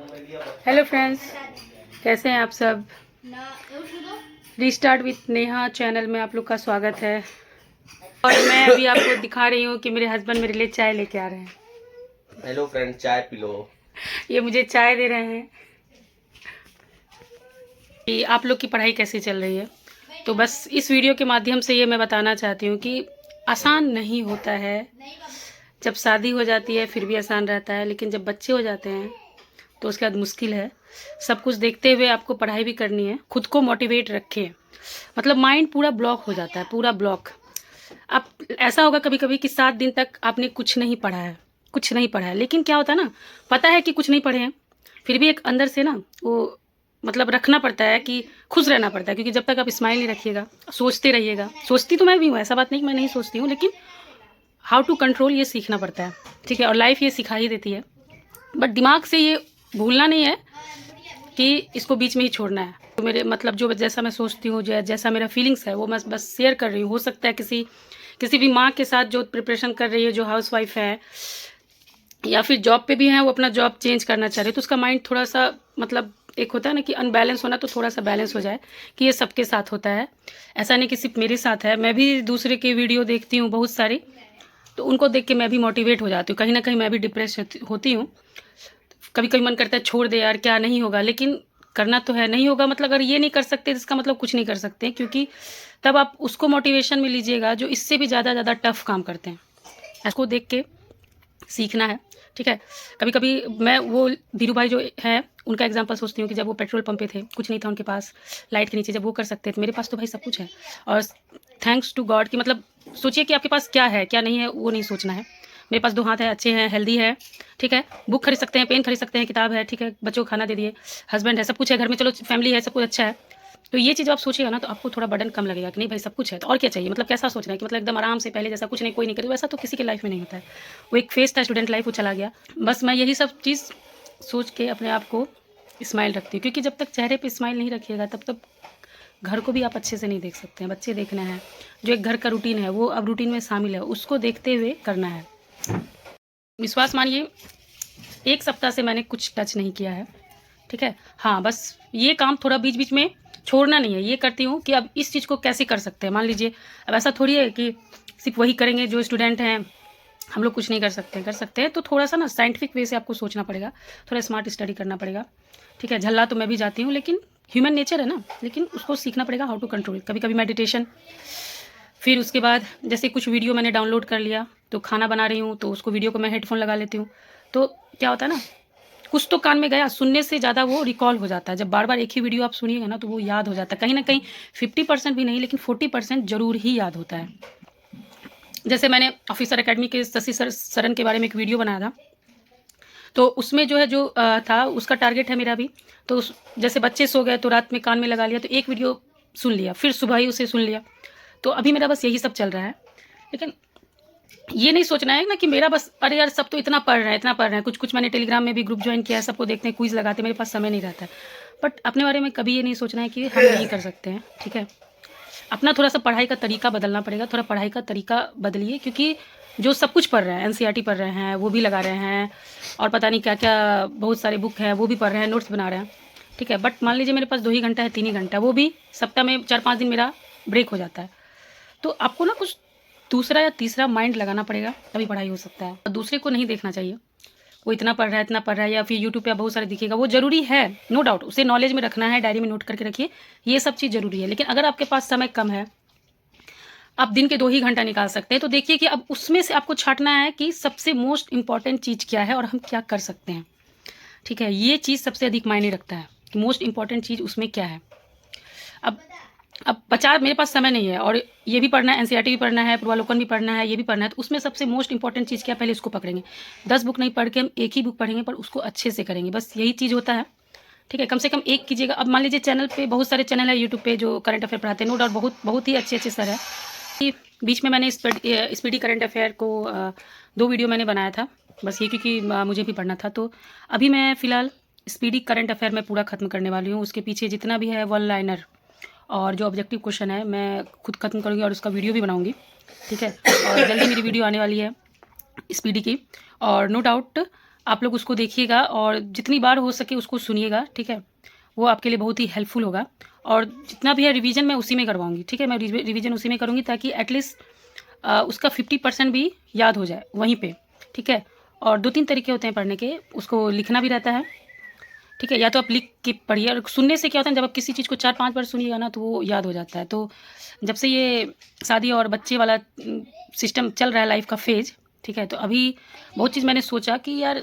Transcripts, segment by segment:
Hello friends, कैसे हैं आप सब। रीस्टार्ट विथ नेहा चैनल में आप लोग का स्वागत है। और मैं अभी आपको दिखा रही हूँ कि मेरे हस्बैंड मेरे लिए चाय लेके आ रहे हैं। हेलो फ्रेंड, चाय पी लो। ये मुझे चाय दे रहे हैं कि आप लोग की पढ़ाई कैसी चल रही है। तो बस इस वीडियो के माध्यम से ये मैं बताना चाहती हूँ कि आसान नहीं होता है। जब शादी हो जाती है फिर भी आसान रहता है, लेकिन जब बच्चे हो जाते हैं तो उसके बाद मुश्किल है। सब कुछ देखते हुए आपको पढ़ाई भी करनी है। खुद को मोटिवेट रखें, मतलब माइंड पूरा ब्लॉक हो जाता है, पूरा ब्लॉक। आप ऐसा होगा कभी कभी कि 7 दिन तक आपने कुछ नहीं पढ़ा है, कुछ नहीं पढ़ा है, लेकिन क्या होता है ना, पता है कि कुछ नहीं पढ़े हैं, फिर भी एक अंदर से ना वो मतलब रखना पड़ता है कि खुश रहना पड़ता है। क्योंकि जब तक आप स्माइल नहीं रखिएगा, सोचते रहिएगा। सोचती तो मैं भी हूँ, ऐसा बात नहीं कि मैं नहीं सोचती हूँ, लेकिन हाउ टू कंट्रोल ये सीखना पड़ता है। ठीक है, और लाइफ ये सिखा ही देती है। बट दिमाग से ये भूलना नहीं है कि इसको बीच में ही छोड़ना है। तो मेरे मतलब जो जैसा मैं सोचती हूँ, जैसा मेरा फीलिंग्स है, वो मैं बस शेयर कर रही हूँ। हो सकता है किसी भी माँ के साथ जो प्रिपरेशन कर रही है, जो हाउस वाइफ है या फिर जॉब पे भी है, वो अपना जॉब चेंज करना चाह रहे हैं, तो उसका माइंड थोड़ा सा मतलब एक होता है ना कि अनबैलेंस होना, तो थोड़ा सा बैलेंस हो जाए। कि ये सबके साथ होता है, ऐसा नहीं कि सिर्फ मेरे साथ है। मैं भी दूसरे के वीडियो देखती हूँ बहुत सारी, तो उनको देख के मैं भी मोटिवेट हो जाती हूँ। कहीं ना कहीं मैं भी डिप्रेस होती हूँ। कभी कभी मन करता है छोड़ दे यार, क्या नहीं होगा, लेकिन करना तो है। नहीं होगा मतलब अगर ये नहीं कर सकते तो इसका मतलब कुछ नहीं कर सकते, क्योंकि तब आप उसको मोटिवेशन में लीजिएगा जो इससे भी ज़्यादा टफ काम करते हैं। इसको देख के सीखना है। ठीक है, कभी कभी मैं वो धीरू भाई जो है उनका एग्जांपल सोचती हूँ कि जब वो पेट्रोल पंप पे थे, कुछ नहीं था उनके पास, लाइट के नीचे जब वो कर सकते थे, मेरे पास तो भाई सब कुछ है। और थैंक्स टू गॉड कि मतलब सोचिए कि आपके पास क्या है क्या नहीं है, वो नहीं सोचना है। मेरे पास 2 हाथ है, अच्छे हैं, हेल्दी है। ठीक है, बुक खरीद सकते हैं, पेन खरीद सकते हैं, किताब है। ठीक है, बच्चों को खाना दे दिए, हस्बैंड है, सब कुछ है घर में, चलो फैमिली है, सब कुछ अच्छा है। तो ये चीज़ आप सोचिएगा ना, तो आपको थोड़ा बर्डन कम लगेगा कि नहीं भाई सब कुछ है, तो और क्या चाहिए। मतलब कैसा सोचना है कि मतलब एकदम आराम से पहले जैसा कुछ नहीं, कोई नहीं करे, वैसा तो किसी के लाइफ में नहीं होता है। वो एक फेज था स्टूडेंट लाइफ, वो चला गया। बस मैं यही सब चीज़ सोच के अपने आप को स्माइल रखती हूँ, क्योंकि जब तक चेहरे पे स्माइल नहीं रखिएगा तब तक घर को भी आप अच्छे से नहीं देख सकते हैं। बच्चे देखना है, जो एक घर का रूटीन है वो अब रूटीन में शामिल है, उसको देखते हुए करना है। विश्वास मानिए 1 सप्ताह से मैंने कुछ टच नहीं किया है। ठीक है, हाँ बस ये काम थोड़ा बीच बीच में छोड़ना नहीं है। ये करती हूँ कि अब इस चीज़ को कैसे कर सकते हैं। मान लीजिए अब ऐसा थोड़ी है कि सिर्फ वही करेंगे जो स्टूडेंट हैं, हम लोग कुछ नहीं कर सकते हैं। तो थोड़ा सा ना साइंटिफिक वे से आपको सोचना पड़ेगा, थोड़ा स्मार्ट स्टडी करना पड़ेगा। ठीक है, झल्ला तो मैं भी जाती हूँ, लेकिन ह्यूमन नेचर है ना, लेकिन उसको सीखना पड़ेगा हाउ टू कंट्रोल। कभी कभी मेडिटेशन, फिर उसके बाद जैसे कुछ वीडियो मैंने डाउनलोड कर लिया, तो खाना बना रही हूँ तो उसको वीडियो को मैं हेडफोन लगा लेती हूँ। तो क्या होता है ना, कुछ तो कान में गया, सुनने से ज़्यादा वो रिकॉल हो जाता है। जब बार बार एक ही वीडियो आप सुनिएगा ना, तो वो याद हो जाता है कहीं ना कहीं। 50% भी नहीं, लेकिन 40% जरूर ही याद होता है। जैसे मैंने ऑफिसर एकेडमी के शशि सरन के बारे में एक वीडियो बनाया था, तो उसमें जो है जो था उसका टारगेट है मेरा भी। तो जैसे बच्चे सो गए तो रात में कान में लगा लिया, तो एक वीडियो सुन लिया, फिर सुबह ही उसे सुन लिया। तो अभी मेरा बस यही सब चल रहा है। लेकिन ये नहीं सोचना है ना कि मेरा बस अरे यार सब तो इतना पढ़ रहे हैं, इतना पढ़ रहे हैं। कुछ मैंने टेलीग्राम में भी ग्रुप ज्वाइन किया है, सबको देखते हैं, क्विज लगाते हैं, मेरे पास समय नहीं रहता है। बट अपने बारे में कभी ये नहीं सोचना है कि हम नहीं कर सकते हैं। ठीक है, अपना थोड़ा सा पढ़ाई का तरीका बदलना पड़ेगा। थोड़ा पढ़ाई का तरीका बदलिए, क्योंकि जो सब कुछ पढ़ रहे हैं, एनसीईआरटी पढ़ रहे हैं, वो भी लगा रहे हैं, और पता नहीं क्या क्या बहुत सारे बुक हैं वो भी पढ़ रहे हैं, नोट्स बना रहे हैं। ठीक है, बट मान लीजिए मेरे पास 2 ही घंटा है, 3 ही घंटा, वो भी सप्ताह में 4-5 दिन मेरा ब्रेक हो जाता है। तो आपको ना कुछ दूसरा या तीसरा माइंड लगाना पड़ेगा, तभी पढ़ाई हो सकता है। और दूसरे को नहीं देखना चाहिए, वो इतना पढ़ रहा है, इतना पढ़ रहा है, या फिर यूट्यूब पे बहुत सारे दिखेगा, वो जरूरी है, नो डाउट, उसे नॉलेज में रखना है, डायरी में नोट करके रखिए, ये सब चीज़ जरूरी है। लेकिन अगर आपके पास समय कम है, आप दिन के 2 ही घंटा निकाल सकते हैं, तो देखिए कि अब उसमें से आपको छांटना है कि सबसे मोस्ट इंपॉर्टेंट चीज़ क्या है और हम क्या कर सकते हैं। ठीक है, ये चीज़ सबसे अधिक मायने रखता है कि मोस्ट इंपॉर्टेंट चीज़ उसमें क्या है। अब बचा मेरे पास समय नहीं है, और ये भी पढ़ना है, एनसीईआरटी भी पढ़ना है, पूर्वालोकन भी पढ़ना है, ये भी पढ़ना है, तो उसमें सबसे मोस्ट इंपॉर्टेंट चीज़ क्या, पहले इसको पकड़ेंगे। 10 बुक नहीं पढ़ के हम एक ही बुक पढ़ेंगे, पर उसको अच्छे से करेंगे, बस यही चीज़ होता है। ठीक है, कम से कम एक कीजिएगा। अब मान लीजिए चैनल पे बहुत सारे चैनल है यूट्यूब पे जो करंट अफेयर पढ़ाते हैं, नो डाउट बहुत बहुत ही अच्छे अच्छे सर है। कि बीच में मैंने स्पीडी करंट अफेयर को 2 वीडियो मैंने बनाया था, बस ये क्योंकि मुझे भी पढ़ना था। तो अभी मैं फ़िलहाल स्पीडी करंट अफेयर में पूरा ख़त्म करने वाली हूँ। उसके पीछे जितना भी है वन लाइनर और जो ऑब्जेक्टिव क्वेश्चन है, मैं खुद ख़त्म करूँगी और उसका वीडियो भी बनाऊँगी। ठीक है, और जल्दी मेरी वीडियो आने वाली है स्पीडी की। और नो डाउट आप लोग उसको देखिएगा और जितनी बार हो सके उसको सुनिएगा, ठीक है। वो आपके लिए बहुत ही हेल्पफुल होगा। और जितना भी है रिवीजन मैं उसी में करवाऊँगी, ठीक है। मैं रिवीजन उसी में करूँगी ताकि एटलीस्ट उसका 50% भी याद हो जाए वहीं पे, ठीक है। और 2-3 तरीके होते हैं पढ़ने के, उसको लिखना भी रहता है, ठीक है। या तो आप लिख के पढ़िए, और सुनने से क्या होता है, जब आप किसी चीज़ को 4-5 बार सुनिएगा ना तो वो याद हो जाता है। तो जब से ये शादी और बच्चे वाला सिस्टम चल रहा है, लाइफ का फेज़, ठीक है, तो अभी बहुत चीज़ मैंने सोचा कि यार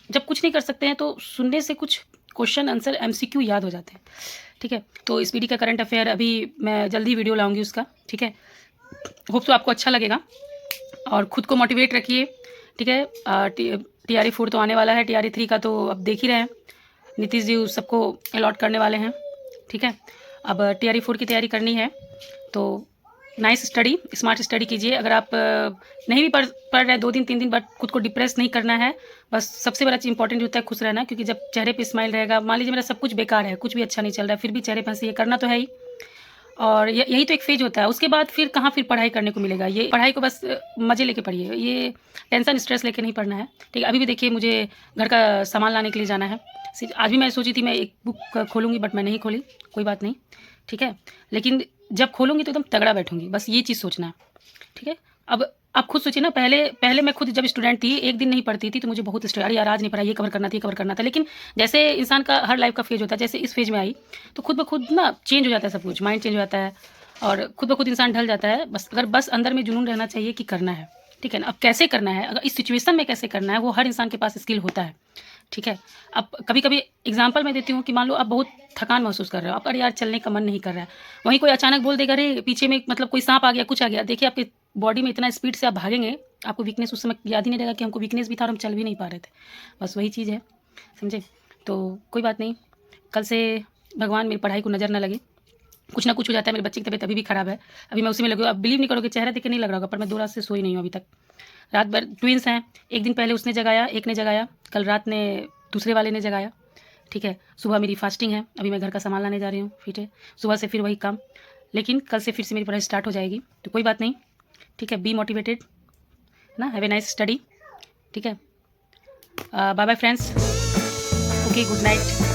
जब कुछ नहीं कर सकते हैं तो सुनने से कुछ क्वेश्चन आंसर MCQ याद हो जाते हैं, ठीक है। तो इस पीढ़ी का करंट अफेयर अभी मैं जल्दी वीडियो लाऊंगी उसका, ठीक है। होप तो आपको अच्छा लगेगा और ख़ुद को मोटिवेट रखिए, ठीक है। TRE 4 तो आने वाला है, TRE 3 का तो अब देख ही रहे हैं, नीतीश जी उस सबको अलॉट करने वाले हैं, ठीक है। अब TRE 4 की तैयारी करनी है तो नाइस स्टडी, स्मार्ट स्टडी कीजिए। अगर आप नहीं भी पढ़ रहे 2 दिन 3 दिन, बट खुद को डिप्रेस नहीं करना है। बस सबसे बड़ा चीज़ इंपॉर्टेंट होता है खुश रहना, क्योंकि जब चेहरे पे स्माइल रहेगा, मान लीजिए मेरा सब कुछ बेकार है, कुछ भी अच्छा नहीं चल रहा है, फिर भी चेहरे पे हंसी है, करना तो है ही। और यही तो एक फेज होता है, उसके बाद फिर कहाँ फिर पढ़ाई करने को मिलेगा। ये पढ़ाई को बस मज़े लेके पढ़िए, ये टेंशन स्ट्रेस लेके नहीं पढ़ना है, ठीक है। अभी भी देखिए मुझे घर का सामान लाने के लिए जाना है। आज भी मैं सोची थी मैं एक बुक खोलूँगी, बट मैं नहीं खोली, कोई बात नहीं, ठीक है। लेकिन जब खोलूँगी तो एकदम तगड़ा बैठूँगी, बस ये चीज़ सोचना है, ठीक है। अब आप खुद सोचिए ना, पहले मैं खुद जब स्टूडेंट थी, एक दिन नहीं पढ़ती थी तो मुझे बहुत स्ट्रेस, अरे यार आज नहीं पढ़ा, ये कवर करना था, ये कवर करना था। लेकिन जैसे इंसान का हर लाइफ का फेज होता है, जैसे इस फेज में आई तो खुद ब खुद ना चेंज हो जाता है, सब कुछ माइंड चेंज हो जाता है और खुद ब खुद इंसान ढल जाता है। बस अंदर में जुनून रहना चाहिए कि करना है, ठीक है ना। अब कैसे करना है, अगर इस सिचुएशन में कैसे करना है, वो हर इंसान के पास स्किल होता है, ठीक है। अब कभी-कभी एग्जांपल मैं देती हूँ कि मान लो आप बहुत थकान महसूस कर रहे हो, आप अरे यार चलने का मन नहीं कर रहा है, वहीं कोई अचानक बोल देगा अरे पीछे में मतलब कोई सांप आ गया, कुछ आ गया, देखिए आपके बॉडी में इतना स्पीड से आप भागेंगे, आपको वीकनेस उस समय याद ही नहीं रहेगा कि हमको वीकनेस भी था और हम चल भी नहीं पा रहे थे। बस वही चीज़ है, समझे। तो कोई बात नहीं, कल से भगवान मेरी पढ़ाई को नज़र ना लगे, कुछ ना कुछ हो जाता है। मेरे बच्चे की तबीयत अभी भी ख़राब है, अभी मैं उसी में लगी हूँ। आप बिलीव नहीं करोगे, चेहरा देख के नहीं लग रहा होगा, पर मैं 2 रात से सोई नहीं हूँ अभी तक। रात भर ट्विंस हैं, एक दिन पहले उसने जगाया, एक ने जगाया, कल रात ने दूसरे वाले ने जगाया, ठीक है। सुबह मेरी फास्टिंग है, अभी मैं घर का सामान लाने जा रही हूँ, ठीक है। सुबह से फिर वही काम, लेकिन कल से फिर से मेरी पढ़ाई स्टार्ट हो जाएगी, तो कोई बात नहीं, ठीक है। बी मोटिवेटेड ना, हैव ए नाइस स्टडी, ठीक है। Bye bye friends, okay, good night.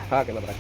हाँ, कैमरा